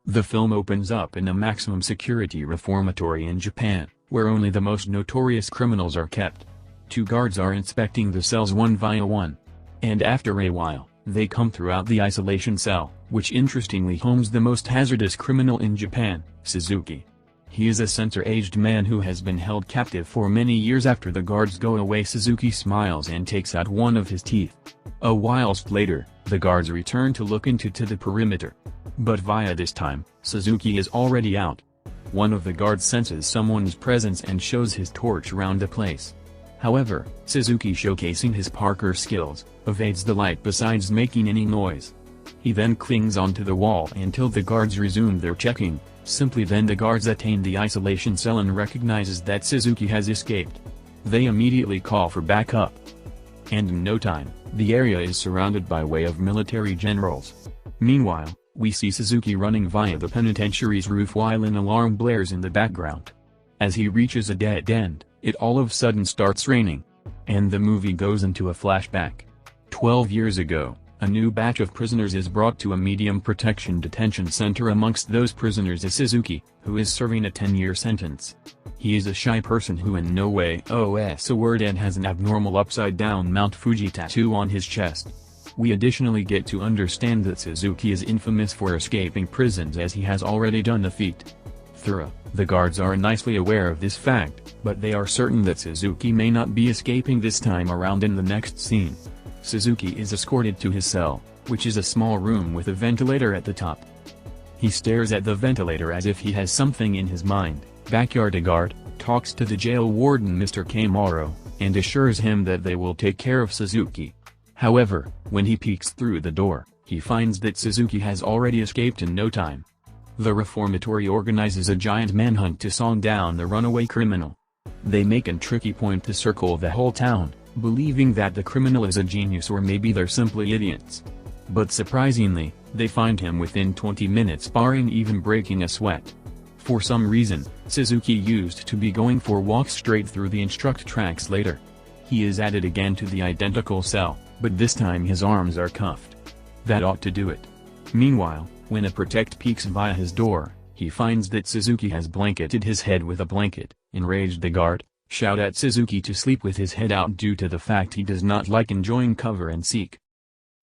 The film opens up in a maximum security reformatory in Japan, where only the most notorious criminals are kept. Two guards are inspecting the cells one via one. And after a while, they come throughout the isolation cell, which interestingly homes the most hazardous criminal in Japan, Suzuki. He is a censor-aged man who has been held captive for many years. After the guards go away, Suzuki smiles and takes out one of his teeth. A whilst later, the guards return to look into the perimeter. But via this time, Suzuki is already out. One of the guards senses someone's presence and shows his torch around the place. However, Suzuki, showcasing his parkour skills, evades the light besides making any noise. He then clings onto the wall until the guards resume their checking. Simply then the guards attain the isolation cell and recognizes that Suzuki has escaped. They immediately call for backup. And in no time, the area is surrounded by way of military generals. Meanwhile, we see Suzuki running via the penitentiary's roof while an alarm blares in the background. As he reaches a dead end, it all of a sudden starts raining. And the movie goes into a flashback. 12 years ago, a new batch of prisoners is brought to a medium protection detention center. Amongst those prisoners is Suzuki, who is serving a 10-year sentence. He is a shy person who in no way owes a word and has an abnormal upside-down Mount Fuji tattoo on his chest. We additionally get to understand that Suzuki is infamous for escaping prisons, as he has already done the feat. The guards are nicely aware of this fact, but they are certain that Suzuki may not be escaping this time around. In the next scene, Suzuki is escorted to his cell, which is a small room with a ventilator at the top. He stares at the ventilator as if he has something in his mind. Backyard guard talks to the jail warden Mr. Kamaro, and assures him that they will take care of Suzuki. However, when he peeks through the door, he finds that Suzuki has already escaped in no time. The reformatory organizes a giant manhunt to song down the runaway criminal. They make a tricky point to circle the whole town, believing that the criminal is a genius, or maybe they're simply idiots. But surprisingly, they find him within 20 minutes, barring even breaking a sweat. For some reason, Suzuki used to be going for walks straight through the instruct tracks later. He is added again to the identical cell, but this time his arms are cuffed. That ought to do it. Meanwhile, when a protect peeks via his door, he finds that Suzuki has blanketed his head with a blanket. Enraged, the guard shout at Suzuki to sleep with his head out due to the fact he does not like enjoying cover and seek.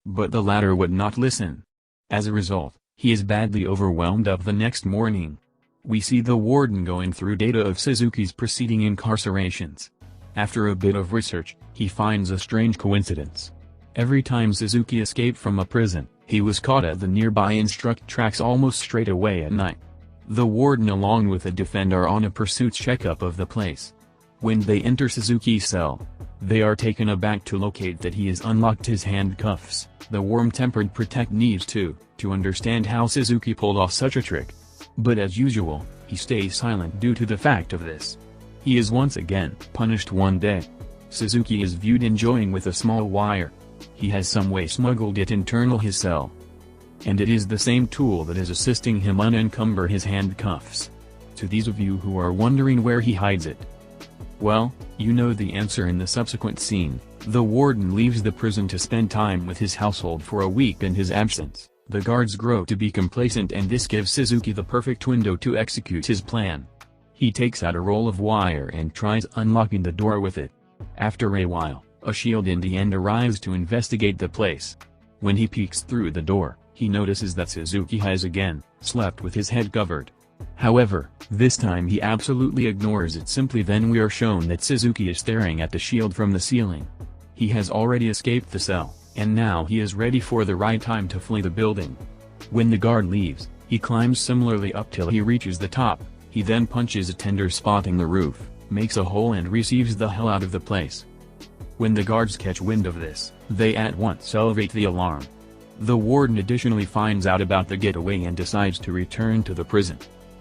But the latter would not listen. As a result, he is badly overwhelmed. The next morning, we see the warden going through data of Suzuki's preceding incarcerations. After a bit of research, he finds a strange coincidence. Every time Suzuki escaped from a prison, he was caught at the nearby instruct tracks almost straight away at night. The warden along with a defender are on a pursuit checkup of the place. When they enter Suzuki's cell, they are taken aback to locate that he has unlocked his handcuffs. The warm-tempered protect needs to understand how Suzuki pulled off such a trick. But as usual, he stays silent due to the fact of this. He is once again punished one day. Suzuki is viewed enjoying with a small wire. He has some way smuggled it internal his cell. And it is the same tool that is assisting him unencumber his handcuffs. To these of you who are wondering where he hides it, well, you know the answer in the subsequent scene. The warden leaves the prison to spend time with his household for a week. In his absence, the guards grow to be complacent, and this gives Suzuki the perfect window to execute his plan. He takes out a roll of wire and tries unlocking the door with it. After a while, a shield in the end arrives to investigate the place. When he peeks through the door, he notices that Suzuki has again slept with his head covered. However, this time he absolutely ignores it. Simply then we are shown that Suzuki is staring at the shield from the ceiling. He has already escaped the cell, and now he is ready for the right time to flee the building. When the guard leaves, he climbs similarly up till he reaches the top. He then punches a tender spotting the roof, makes a hole and receives the hell out of the place. When the guards catch wind of this, they at once elevate the alarm. The warden additionally finds out about the getaway and decides to return to the prison.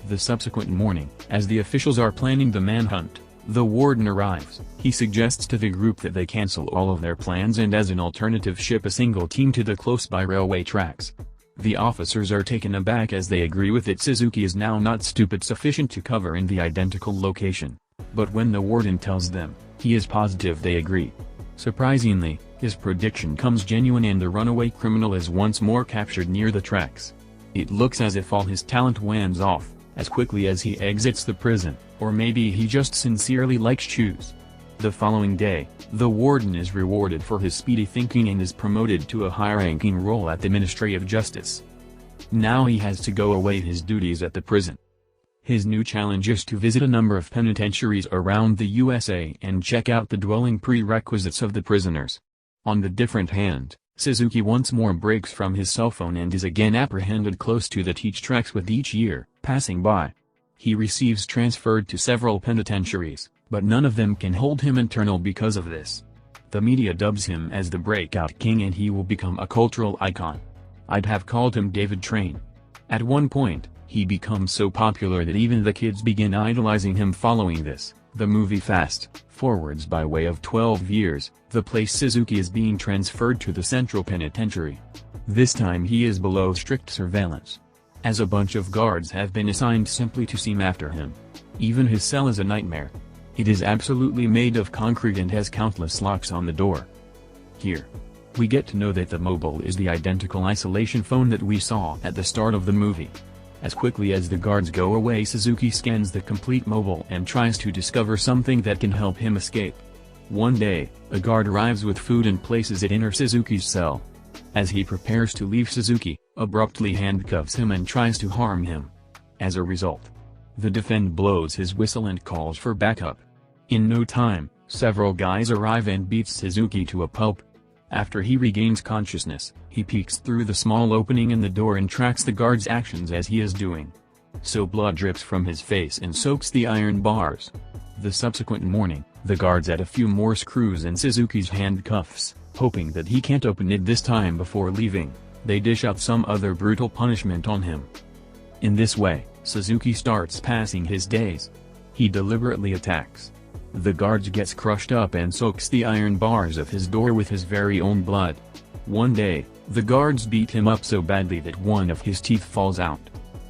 The subsequent morning, as the officials are planning the manhunt, the warden arrives. He suggests to the group that they cancel all of their plans and as an alternative ship a single team to the close-by railway tracks. The officers are taken aback as they agree with it. Suzuki is now not stupid sufficient to cover in the identical location. But when the warden tells them, he is positive they agree. Surprisingly, his prediction comes genuine and the runaway criminal is once more captured near the tracks. It looks as if all his talent wanes off as quickly as he exits the prison, or maybe he just sincerely likes shoes. The following day, the warden is rewarded for his speedy thinking and is promoted to a high-ranking role at the Ministry of Justice. Now he has to go await his duties at the prison. His new challenge is to visit a number of penitentiaries around the USA and check out the dwelling prerequisites of the prisoners. On the different hand, Suzuki once more breaks from his cell phone and is again apprehended close to the teach tracks with each year passing by. He receives transferred to several penitentiaries, but none of them can hold him internal because of this. The media dubs him as the breakout king and he will become a cultural icon. I'd have called him David Train. At one point, he becomes so popular that even the kids begin idolizing him. Following this, the movie fast forwards by way of 12 years, the place Suzuki is being transferred to the Central Penitentiary. This time he is below strict surveillance, as a bunch of guards have been assigned simply to seem after him. Even his cell is a nightmare. It is absolutely made of concrete and has countless locks on the door. Here, we get to know that the mobile is the identical isolation phone that we saw at the start of the movie. As quickly as the guards go away, Suzuki scans the complete mobile and tries to discover something that can help him escape. One day, a guard arrives with food and places it in Suzuki's cell. As he prepares to leave, Suzuki abruptly handcuffs him and tries to harm him. As a result, the defendant blows his whistle and calls for backup. In no time, several guys arrive and beat Suzuki to a pulp. After he regains consciousness, he peeks through the small opening in the door and tracks the guard's actions as he is doing so. Blood drips from his face and soaks the iron bars. The subsequent morning, the guards add a few more screws in Suzuki's handcuffs, hoping that he can't open it this time before leaving. They dish out some other brutal punishment on him. In this way, Suzuki starts passing his days. He deliberately attacks the guards, gets crushed up and soaks the iron bars of his door with his very own blood. One day, the guards beat him up so badly that one of his teeth falls out.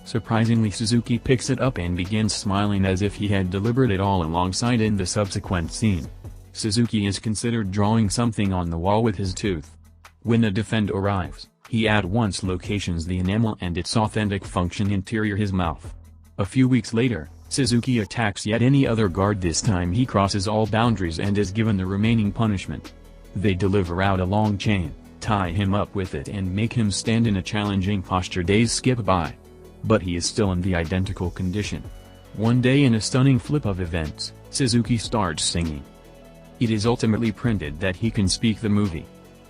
Surprisingly, Suzuki picks it up and begins smiling as if he had delivered it all alongside. In the subsequent scene, Suzuki is considered drawing something on the wall with his tooth. When the defendant arrives, he at once locations the enamel and its authentic function interior his mouth. A few weeks later, Suzuki attacks yet any other guard. This time he crosses all boundaries and is given the remaining punishment. They deliver out a long chain, tie him up with it and make him stand in a challenging posture. Days skip by, but he is still in the identical condition. One day, in a stunning flip of events, Suzuki starts singing. It is ultimately printed that he can speak. The movie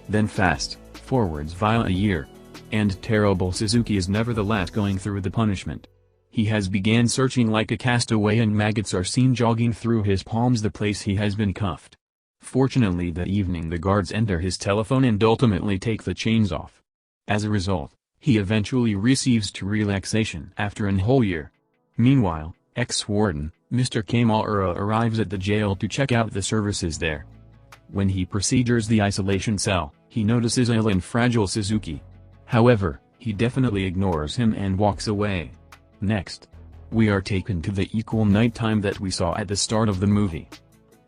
then fast forwards via a year, and terrible Suzuki is nevertheless going through the punishment. He has began searching like a castaway and maggots are seen jogging through his palms, the place he has been cuffed. Fortunately, that evening the guards enter his telephone and ultimately take the chains off. As a result, he eventually receives true relaxation after a whole year. Meanwhile, ex-warden, Mr. Kamara, arrives at the jail to check out the services there. When he procedures the isolation cell, he notices ill and fragile Suzuki. However, he definitely ignores him and walks away. Next, we are taken to the equal nighttime that we saw at the start of the movie.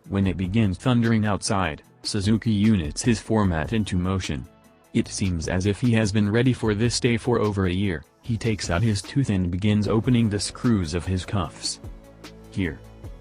When it begins thundering outside, Suzuki units his format into motion. It seems as if he has been ready for this day for over a year. He takes out his tooth and begins opening the screws of his cuffs. Here,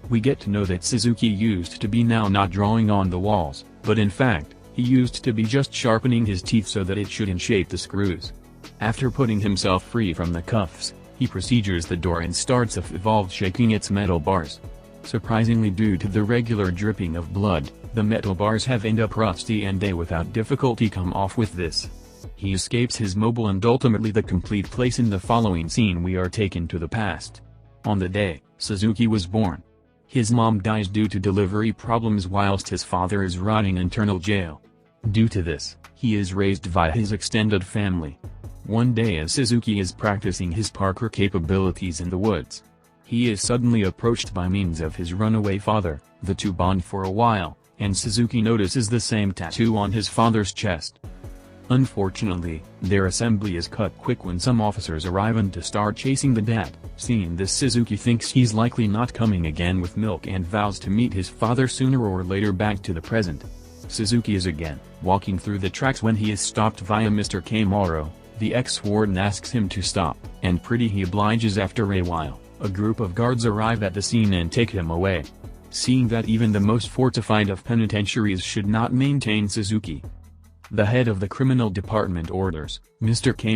we get to know that Suzuki used to be now not drawing on the walls, but in fact, he used to be just sharpening his teeth so that it should shape the screws. After putting himself free from the cuffs, he procedures the door and starts evolved shaking its metal bars. Surprisingly, due to the regular dripping of blood, the metal bars have end up rusty and they without difficulty come off with this. He escapes his mobile and ultimately the complete place. In the following scene we are taken to the past. On the day Suzuki was born, his mom dies due to delivery problems whilst his father is rotting in internal jail. Due to this, he is raised via his extended family. One day, as Suzuki is practicing his parkour capabilities in the woods, he is suddenly approached by means of his runaway father. The two bond for a while, and Suzuki notices the same tattoo on his father's chest. Unfortunately, their assembly is cut quick when some officers arrive and to start chasing the dad. Seeing this, Suzuki thinks he's likely not coming again with milk and vows to meet his father sooner or later. Back to the present. Suzuki is again walking through the tracks when he is stopped via Mr. Kamara. The ex-warden asks him to stop, and pretty he obliges. After a while, a group of guards arrive at the scene and take him away. Seeing that even the most fortified of penitentiaries should not maintain Suzuki, the head of the criminal department orders Mr. K.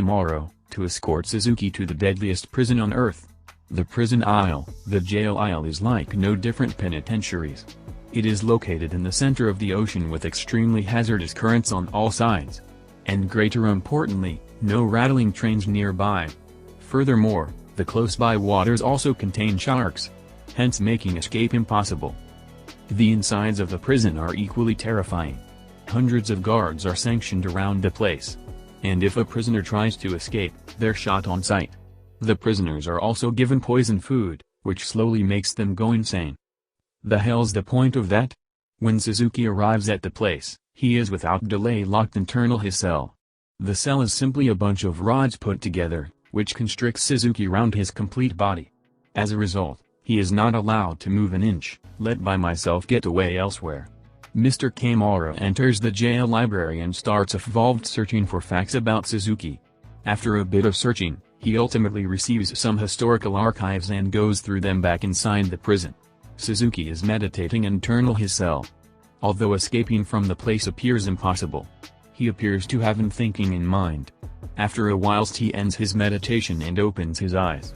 to escort Suzuki to the deadliest prison on earth. The prison aisle, the jail aisle, is like no different penitentiaries. It is located in the center of the ocean with extremely hazardous currents on all sides. And greater importantly, no rattling trains nearby. Furthermore, the close-by waters also contain sharks, hence making escape impossible. The insides of the prison are equally terrifying. Hundreds of guards are sanctioned around the place. And if a prisoner tries to escape, they're shot on sight. The prisoners are also given poison food, which slowly makes them go insane. The hell's the point of that? When Suzuki arrives at the place, he is without delay locked internal his cell. The cell is simply a bunch of rods put together, which constricts Suzuki round his complete body. As a result, he is not allowed to move an inch. Let by myself get away elsewhere. Mr. Kamara enters the jail library and starts involved searching for facts about Suzuki. After a bit of searching, he ultimately receives some historical archives and goes through them back inside the prison. Suzuki is meditating internal his cell. Although escaping from the place appears impossible, he appears to have an thinking in mind. After a whilst he ends his meditation and opens his eyes.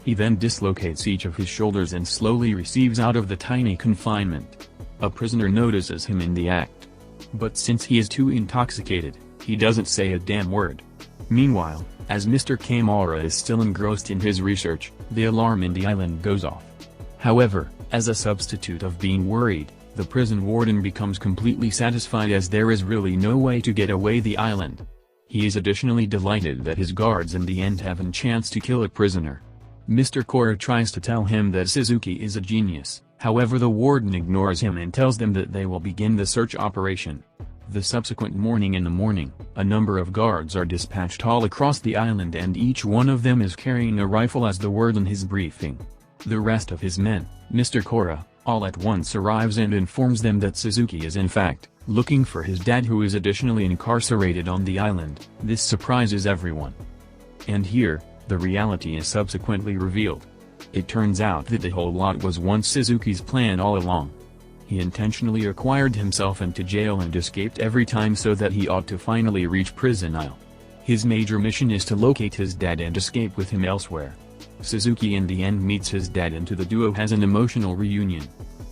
He then dislocates each of his shoulders and slowly receives out of the tiny confinement. A prisoner notices him in the act. But since he is too intoxicated, he doesn't say a damn word. Meanwhile, as Mr. Kamara is still engrossed in his research, the alarm in the island goes off. However, as a substitute of being worried, the prison warden becomes completely satisfied as there is really no way to get away the island. He is additionally delighted that his guards in the end have a chance to kill a prisoner. Mr. Kora tries to tell him that Suzuki is a genius, however the warden ignores him and tells them that they will begin the search operation. The subsequent morning in the morning, a number of guards are dispatched all across the island and each one of them is carrying a rifle as the word in his briefing. The rest of his men, Mr. Kora, all at once arrives and informs them that Suzuki is in fact looking for his dad, who is additionally incarcerated on the island. This surprises everyone. And here, the reality is subsequently revealed. It turns out that the whole lot was once Suzuki's plan all along. He intentionally acquired himself into jail and escaped every time so that he ought to finally reach prison isle. His major mission is to locate his dad and escape with him elsewhere. Suzuki in the end meets his dad and the duo has an emotional reunion.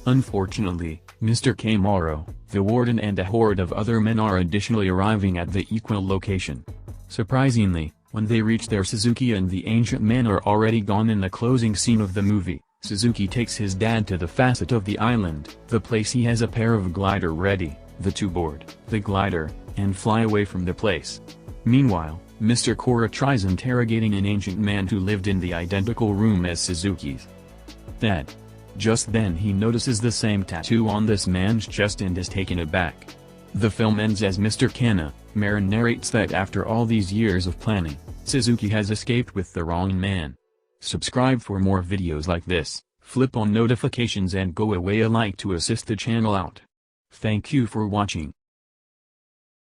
Unfortunately, Mr. Kamaro, the warden and a horde of other men are additionally arriving at the equal location. Surprisingly, when they reach there, Suzuki and the ancient man are already gone. In the closing scene of the movie, Suzuki takes his dad to the facet of the island, the place. He has a pair of glider ready, the two board the glider, and fly away from the place. Meanwhile, Mr. Kora tries interrogating an ancient man who lived in the identical room as Suzuki's dad. Just then he notices the same tattoo on this man's chest and is taken aback. The film ends as Mr. Kamara narrates that after all these years of planning, Suzuki has escaped with the wrong man. Subscribe for more videos like this, flip on notifications and go away a like to assist the channel out. Thank you for watching.